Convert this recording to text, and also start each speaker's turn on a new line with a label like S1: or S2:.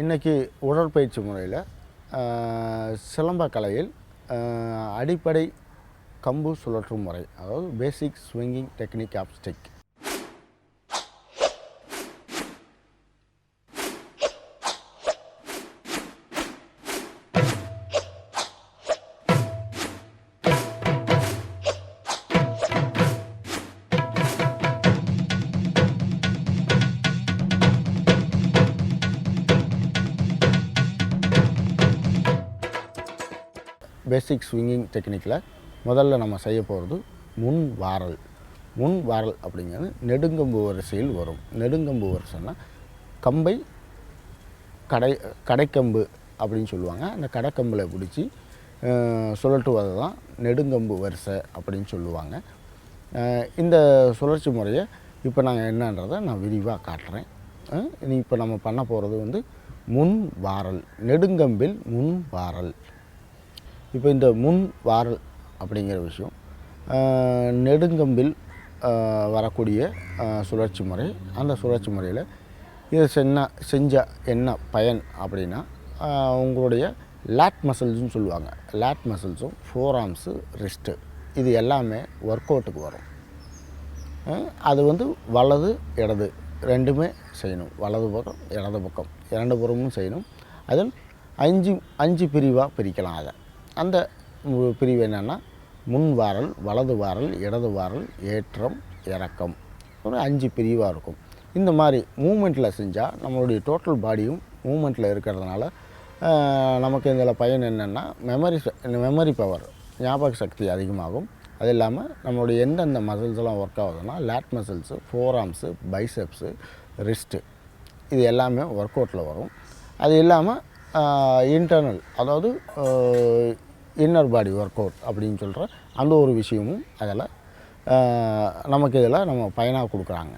S1: இன்றைக்கி உடற்பயிற்சி முறையில் சிலம்ப கலையில் அடிப்படை கம்பு சுழற்றும் முறை, அதாவது basic swinging technique of stick. Basic swinging டெக்னிக்கில் முதல்ல நம்ம செய்ய போகிறது முன் வாரல். முன் வாரல் அப்படிங்கிறது நெடுங்கம்பு வரிசையில் வரும். நெடுங்கம்பு வரிசைன்னா கம்பை கடைக்கம்பு அப்படின்னு சொல்லுவாங்க. அந்த கடைக்கம்பில் பிடிச்சி சுழற்றுவது தான் நெடுங்கம்பு வரிசை அப்படின்னு சொல்லுவாங்க. இந்த சுழற்சி முறையை இப்போ நாங்கள் என்னன்றதை நான் விரிவாக காட்டுறேன். இப்போ நம்ம பண்ண போகிறது வந்து முன் வாரல், நெடுங்கம்பில் முன் வாரல். இப்போ இந்த முன் வாரல் அப்படிங்கிற விஷயம் நெடுங்கம்பில் வரக்கூடிய சுழற்சி முறை. அந்த சுழற்சி முறையில் இதை செஞ்சால் என்ன பயன் அப்படின்னா, உங்களுடைய லேட் மசில்ஸ்னு சொல்லுவாங்க. லேட் மசில்ஸும் ஃபோர் ஆர்ம்ஸு ரிஸ்ட்டு இது எல்லாமே ஒர்க் அவுட்டுக்கு வரும். அது வந்து வலது இடது ரெண்டுமே செய்யணும். வலது பக்கம் இடது பக்கம் இரண்டு புறமும் செய்யணும். அதில் அஞ்சு பிரிவாக பிரிக்கலாம். அதை அந்த பிரிவு என்னென்னா முன் வாரல், வலது வாரல், இடது வாரல், ஏற்றம், இறக்கம், ஒரு 5 பிரிவாக இருக்கும். இந்த மாதிரி மூமெண்ட்டில் செஞ்சால் நம்மளுடைய டோட்டல் பாடியும் மூமெண்ட்டில் இருக்கிறதுனால நமக்கு இதில் பயன் என்னென்னா மெமரி பவர், ஞாபக சக்தி அதிகமாகும். அது இல்லாமல் நம்மளுடைய எந்தெந்த மசில்ஸ்லாம் ஒர்க் ஆகுதுன்னா late muscles, four arms, biceps, wrist இது எல்லாமே ஒர்க் அவுட்டில் வரும். அது இல்லாமல் இன்டர்னல், அதாவது இன்னர் பாடி ஒர்க் அவுட் அப்படின்னு சொல்கிற அந்த ஒரு விஷயமும் அதில் நமக்கு இதில் நம்ம பயனாக கொடுக்குறாங்க.